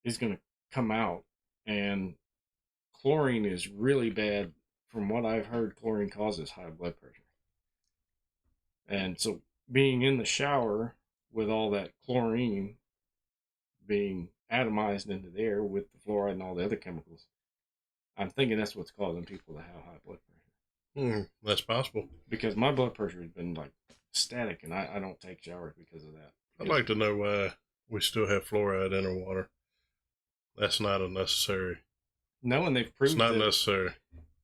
is going to come out, and chlorine is really bad. From what I've heard, chlorine causes high blood pressure. And so being in the shower with all that chlorine being atomized into the air with the fluoride and all the other chemicals, I'm thinking that's what's causing people to have high blood pressure.
That's possible.
Because my blood pressure has been like static, and I don't take showers because of that.
I'd like to know why we still have fluoride in our water. That's not unnecessary.
No, and they've proved
it's not necessary.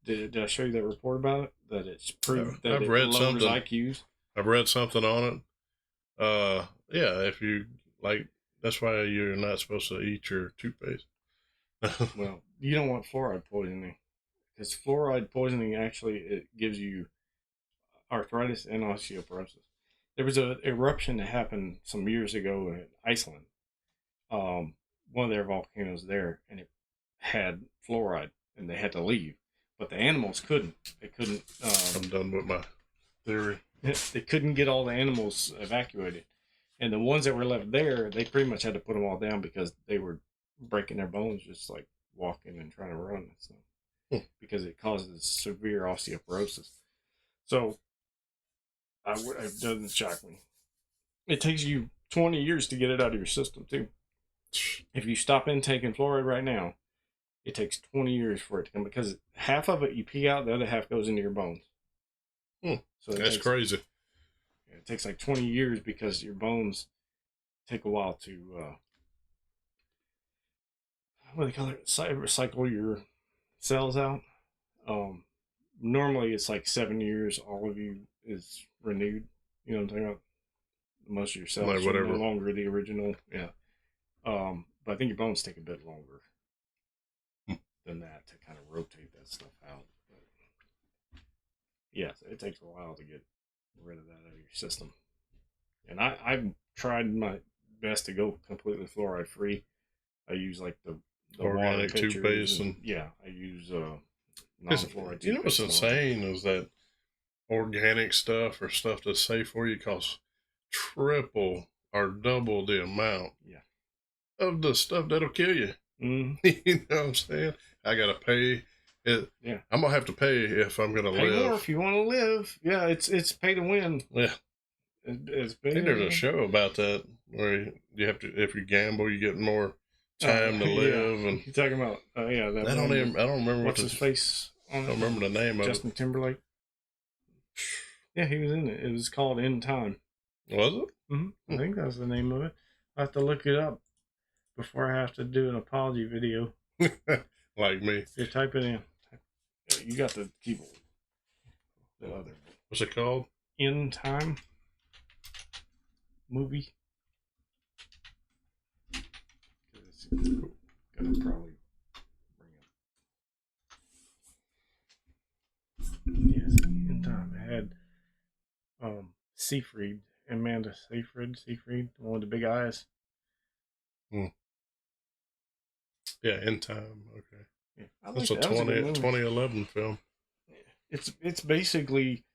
Did I show you that report about it? That it's proved that
I've
it
read
lowers
something.
IQs?
I've read something on it. Yeah, if you like, that's why you're not supposed to eat your toothpaste.
Well, you don't want fluoride poisoning, because fluoride poisoning actually it gives you arthritis and osteoporosis. There was an eruption that happened some years ago in Iceland. One of their volcanoes there, and it had fluoride, and they had to leave. But the animals couldn't. They couldn't.
I'm done with my theory.
They couldn't get all the animals evacuated, and the ones that were left there, they pretty much had to put them all down because they were breaking their bones just like walking and trying to run and stuff, because it causes severe osteoporosis. So it doesn't shock me. It takes you 20 years to get it out of your system too. If you stop intaking fluoride right now, it takes 20 years for it to come, because half of it you pee out, the other half goes into your bones.
So that's crazy.
It takes like 20 years because your bones take a while to, what do they call it? Recycle your cells out. Normally it's like 7 years, all of you is renewed. You know what I'm talking about? Most of your cells are no longer the original. Yeah. But I think your bones take a bit longer than that to kind of rotate that stuff out. But yeah, it takes a while to get rid of that out of your system. And I've tried my best to go completely fluoride free. I use like the
organic toothpaste, and
I use non-fluoride.
You know what's insane is that organic stuff or stuff that's safe for you costs triple or double the amount of the stuff that'll kill you. You know what I'm saying? I gotta pay it. Yeah, I'm gonna have to pay if I'm gonna live.
Pay more if you want to live. Yeah, it's pay to win.
Yeah, I think there's a show about that where you have to, if you gamble, you get more time to live. And
you're talking about that.
I don't remember
what's his face.
I don't remember the name of it.
Justin Timberlake. Yeah, he was in it. It was called In Time.
Was it?
I think that was the name of it. I have to look it up before I have to do an apology video.
Like me.
You type it in. You got the keyboard. The other.
What's it called?
In Time movie. It's gonna probably bring it. Yes, In Time. It had Seyfried, Amanda Seyfried, the one with the big eyes.
Yeah, In Time. Okay.
Yeah,
it's a 2011 film.
It's basically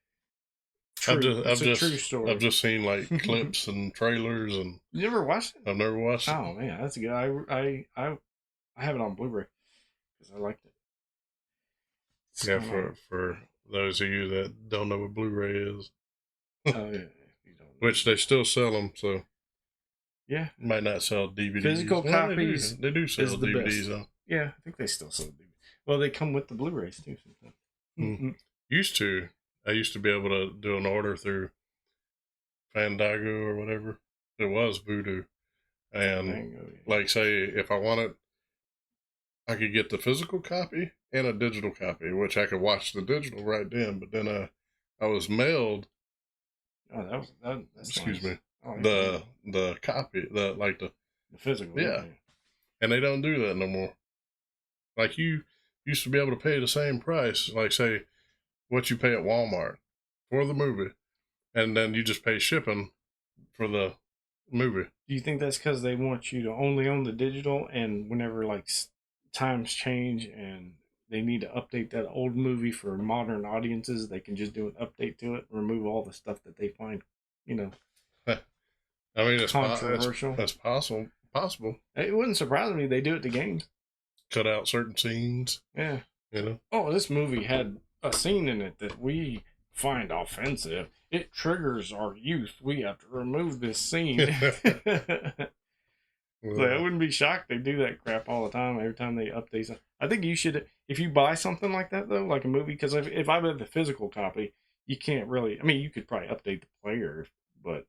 true. It's a true story.
I've just seen like clips and trailers, and
you never watched it?
I've never watched it.
Oh man, that's good. I have it on Blu-ray because I liked it.
Yeah, for those of you that don't know what Blu-ray is, which they still sell them, so
yeah,
might not sell DVDs.
Physical copies.
They do sell DVDs though.
Yeah, I think they still sell DVDs. Well, they come with the Blu-rays too sometimes.
I used to be able to do an order through Fandango or whatever. It was Voodoo. And like say if I wanted, I could get the physical copy and a digital copy, which I could watch the digital right then, but then I was mailed
that's
excuse
nice.
me. The copy, the
physical.
Yeah. And they don't do that no more. Like you used to be able to pay the same price, like say what you pay at Walmart for the movie, and then you just pay shipping for the movie.
Do you think that's because they want you to only own the digital, and whenever like times change and they need to update that old movie for modern audiences, they can just do an update to it, remove all the stuff that they find, you know,
I mean, it's
controversial.
That's possible. Possible.
It wouldn't surprise me. They do it to games.
Cut out certain scenes.
Yeah.
You know.
Oh, this movie had a scene in it that we find offensive. It triggers our youth. We have to remove this scene. So I wouldn't be shocked they do that crap all the time. Every time they update something. I think you should, if you buy something like that though, like a movie, because if I buy the physical copy, you can't really. I mean, you could probably update the player, but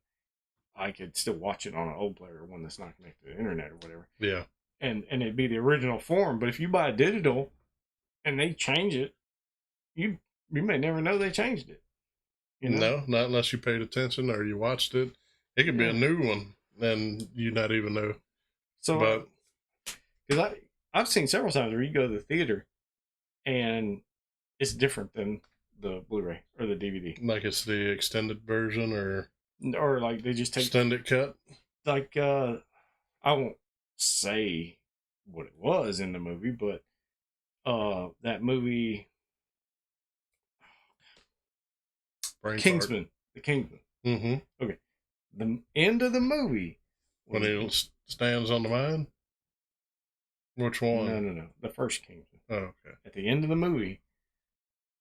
I could still watch it on an old player, one that's not connected to the internet or whatever.
Yeah.
And it'd be the original form. But if you buy digital and they change it, you may never know they changed it.
You know? No, not unless you paid attention or you watched it. It could be a new one, and you not even know.
So, because I've seen several times where you go to the theater, and it's different than the Blu-ray or the DVD.
Like it's the extended version, or
like they just take
extended cut.
Like I won't say what it was in the movie, but that movie, Kingsman, the Kingsman.
Mm-hmm.
Okay, the end of the movie
when he stands on the mine. Which one?
No. The first Kingsman.
Oh, okay.
At the end of the movie,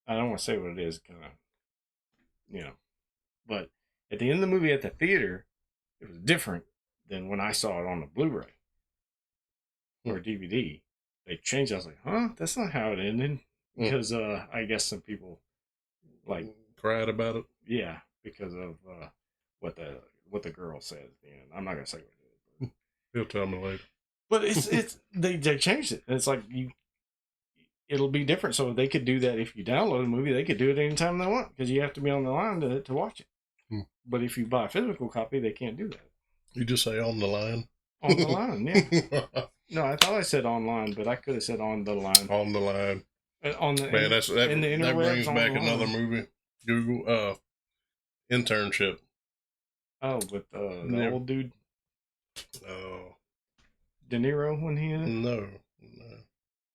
I don't want to say what it is, kind of, but at the end of the movie at the theater, it was different than when I saw it on the Blu-ray or DVD. They changed. I was like, huh? That's not how it ended. Because I guess some people like
cried about it.
Yeah, because of what the girl said at the end. I'm not gonna say what it is.
He'll tell me later.
But it's they changed it. And it's like it'll be different. So they could do that if you download a movie. They could do it anytime they want because you have to be on the line to watch it. But if you buy a physical copy, they can't do that.
You just say on the line.
On the line, yeah. No, I thought I said online, but I could have said on the line.
On the line.
On the
man, that brings back another movie. Google Internship.
Oh, with the old dude.
Oh.
De Niro when he in it?
No.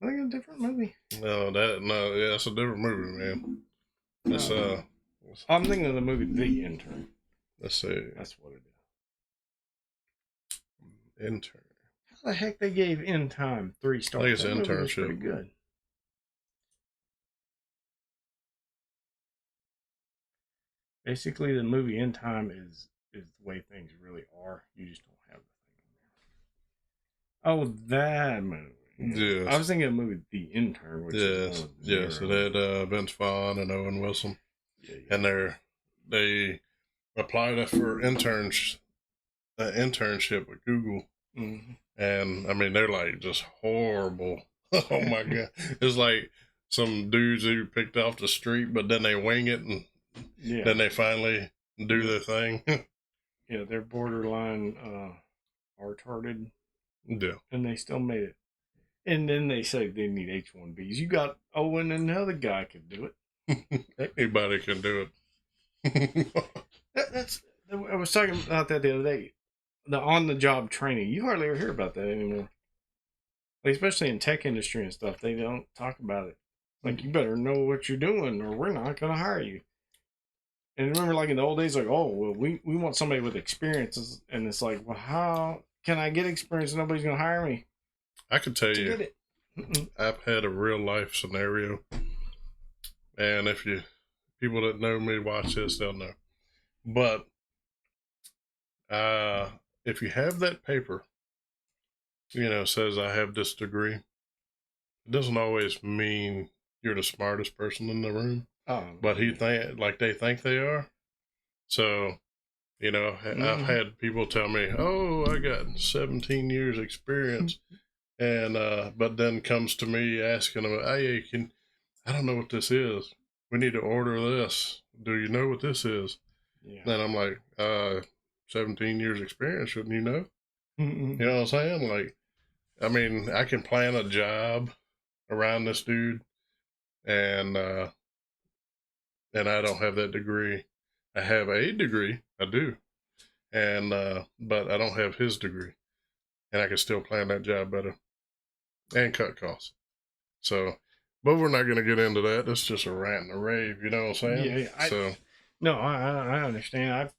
I think it's a different movie.
Yeah, it's a different movie, man. It's
I'm thinking of the movie The Intern.
Let's see.
That's what it is.
Intern.
How the heck they gave In Time 3 stars?
I think it's Internship.
Pretty good. Basically, the movie In Time is the way things really are. You just don't have the thing on there. Oh, that movie.
Yes.
I was thinking of the movie The Intern. Which is
yes. It had Vince Vaughn and Owen Wilson.
Yeah.
And they applied for internship with Google.
Mm-hmm.
And I mean, they're like just horrible. Oh my God. It's like some dudes who picked off the street, but then they wing it and then they finally do their thing.
Yeah, they're borderline retarded.
Yeah.
And they still made it. And then they say they need H-1Bs. You got Owen and the other guy could do it.
Anybody can do it.
I was talking about that the other day. The on-the-job training. You hardly ever hear about that anymore. Like, especially in tech industry and stuff. They don't talk about it. Like, you better know what you're doing or we're not going to hire you. And remember, like in the old days, like, oh, well, we want somebody with experience. And it's like, well, how can I get experience and nobody's going to hire me?
I can tell you, I've had a real life scenario. And if people that know me watch this, they'll know. But if you have that paper, says I have this degree, it doesn't always mean you're the smartest person in the room.
Oh,
but they think they are. So, I've had people tell me, "Oh, I got 17 years experience," and but then comes to me asking them, "Hey, I don't know what this is. We need to order this. Do you know what this is?"
Yeah.
And I'm like, 17 years experience, shouldn't you know?
Mm-mm.
You know what I'm saying? Like, I mean, I can plan a job around this dude, and I don't have that degree. I have a degree, I do, and but I don't have his degree, and I can still plan that job better and cut costs. So, but we're not going to get into that. It's just a rant and a rave, you know what I'm saying?
Yeah. No, I understand.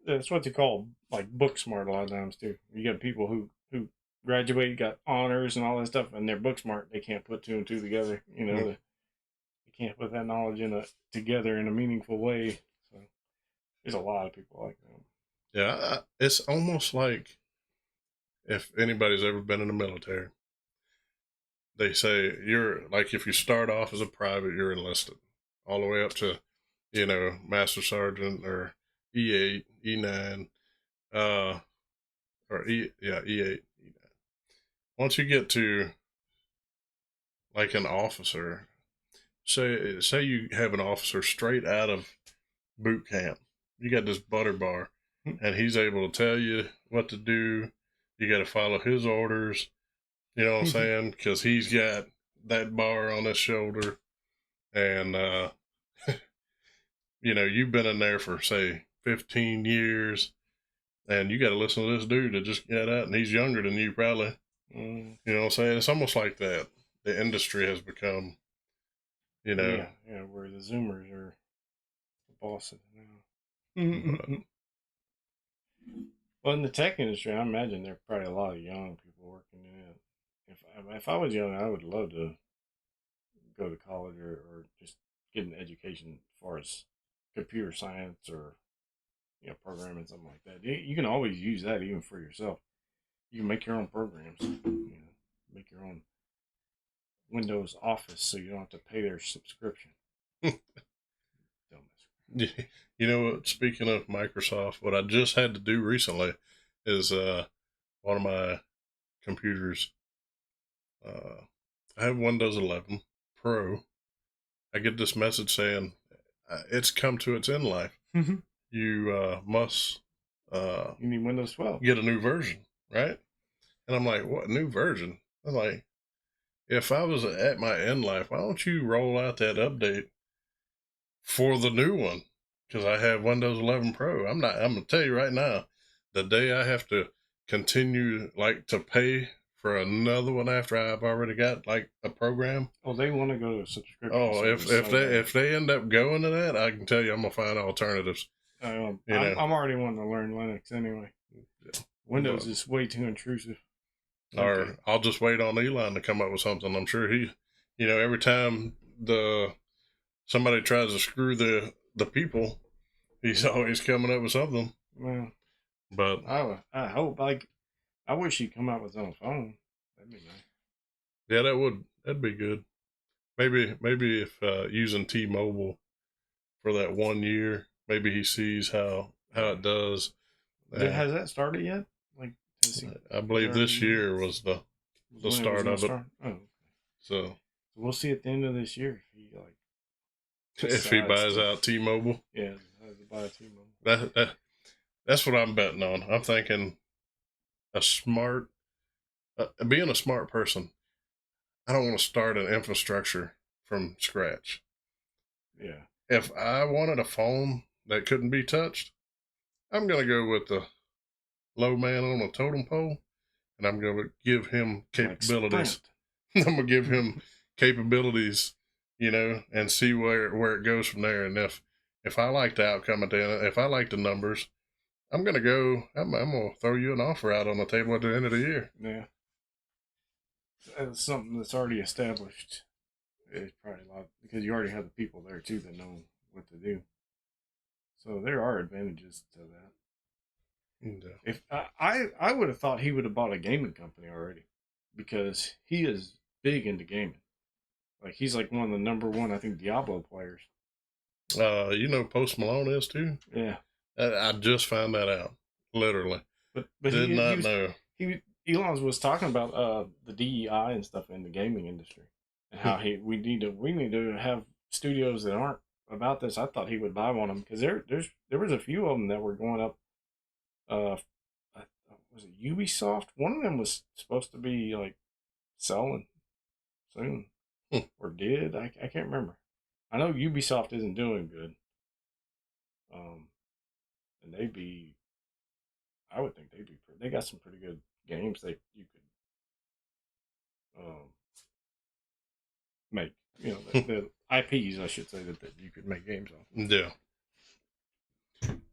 That's what they call like book smart a lot of times too. You got people who graduated, got honors and all that stuff, and they're book smart. They can't put two and two together. You know, they can't put that knowledge together in a meaningful way. So there's a lot of people like that.
Yeah, it's almost like if anybody's ever been in the military, they say you're like, if you start off as a private, you're enlisted all the way up to, you know, master sergeant or E8, E9, or E8, E9. Once you get to like an officer, say you have an officer straight out of boot camp, you got this butter bar, and he's able to tell you what to do. You got to follow his orders. You know what I'm saying? Because he's got that bar on his shoulder, and you know, you've been in there for say 15 years, and you got to listen to this dude that just got out, and he's younger than you probably. You know what I'm saying? It's almost like that. The industry has become, you know,
yeah, where the Zoomers are the bosses now. Well, in the tech industry, I imagine there are probably a lot of young people working in it. If I was young, I would love to go to college or just get an education as far as computer science or programming, something like that. You can always use that even for yourself. You can make your own programs. Make your own Windows Office so you don't have to pay their subscription.
You know what? Speaking of Microsoft, what I just had to do recently is one of my computers. I have Windows 11 Pro. I get this message saying it's come to its end life. You must.
You need Windows 12.
Get a new version, right? And I'm like, what new version? I'm like, if I was at my end life, why don't you roll out that update for the new one? Because I have Windows 11 Pro. I'm gonna tell you right now, the day I have to continue like to pay for another one after I've already got like a program.
Oh, they want to go to a subscription.
Oh, if they end up going to that, I can tell you I'm gonna find alternatives.
I'm already wanting to learn Linux anyway. Yeah. Windows is way too intrusive.
Or I'll just wait on Elon to come up with something. I'm sure he, you know, every time somebody tries to screw the people, he's always coming up with something.
Well,
but
I hope, like, I wish he'd come out with on a phone. That'd be nice.
Yeah, that'd be good. Maybe if using T-Mobile for that 1 year, maybe he sees how it does.
Has that started yet? Like,
I believe this year was the start of it.
Oh, okay.
So
we'll see at the end of this year
if he buys out T-Mobile.
Yeah, has to buy T-Mobile.
That's what I'm betting on. I'm thinking being a smart person, I don't want to start an infrastructure from scratch.
Yeah.
If I wanted a phone that couldn't be touched, I'm going to go with the low man on a totem pole, and I'm going to give him capabilities. I'm going to give him capabilities, you know, and see where it goes from there. And if I like the outcome at the end, if I like the numbers, I'm going to throw you an offer out on the table at the end of the year.
Yeah. It's something that's already established. It's probably a lot, because you already have the people there too that know what to do. So there are advantages to that. If I would have thought he would have bought a gaming company already, because he is big into gaming. Like, he's like one of the number one, I think, Diablo players.
You know, Post Malone is too.
Yeah,
I just found that out, literally.
But
did not know.
Elon was talking about the DEI and stuff in the gaming industry, and how we need to have studios that aren't about this. I thought he would buy one of them, because there was a few of them that were going up. Was it Ubisoft? One of them was supposed to be like selling soon, or did I can't remember. I know Ubisoft isn't doing good, and they'd be I would think they'd be. They got some pretty good games that you could make. You know, the IPs, I should say, that you could make games on.
Yeah.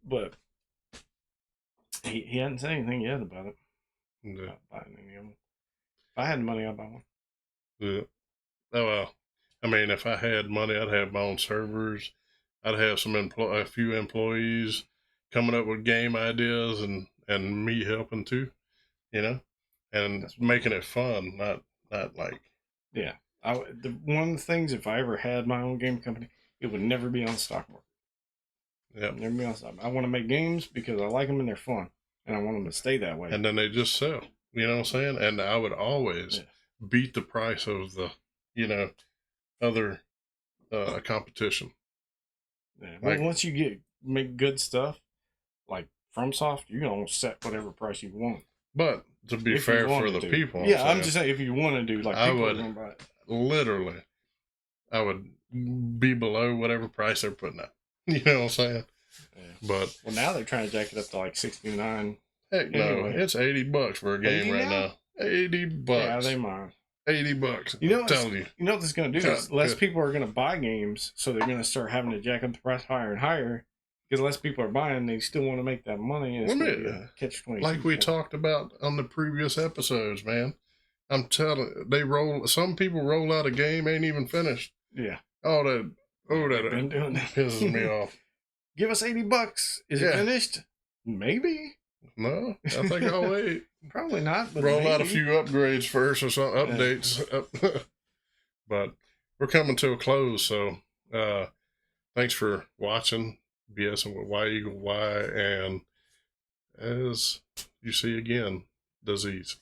But he hadn't said anything yet about it.
Yeah.
Not buying any of them. If I had the money, I'd buy one.
Yeah. Oh well. I mean, if I had money, I'd have my own servers. I'd have a few employees coming up with game ideas and me helping too, you know, and making it fun, not like.
Yeah. One of the things, if I ever had my own game company, it would never be on the stock market.
Yeah.
Never be on the stock market. I want to make games because I like them and they're fun, and I want them to stay that way.
And then they just sell. You know what I'm saying? And I would always beat the price of the, you know, other competition.
Yeah. Well, once you make good stuff, like FromSoft, you're gonna set whatever price you want.
But to be fair for the people,
I'm just saying, if you want to do, like,
I
people
would
are gonna buy it.
Literally, I would be below whatever price they're putting out. You know what I'm saying?
Yeah.
But
now they're trying to jack it up to like 69.
Heck no,
anyway.
It's $80 for a game right now. $80.
Yeah, they might.
$80.
You know,
I'm telling you.
You know what this is going to do? Is less people are going to buy games, so they're going to start having to jack up the price higher and higher because less people are buying. They still want to make that money. And it's catch-22.
Like we talked about on the previous episodes, man. I'm telling you, some people roll out a game, ain't even finished.
Yeah.
That
been doing that.
pisses me off.
Give us $80. Is it finished? Maybe.
No, I think I'll wait.
Probably not. But
roll out a few upgrades first or some updates. But we're coming to a close, so thanks for watching BSing with Y Eagle Y, and as you see again, DuhZeez.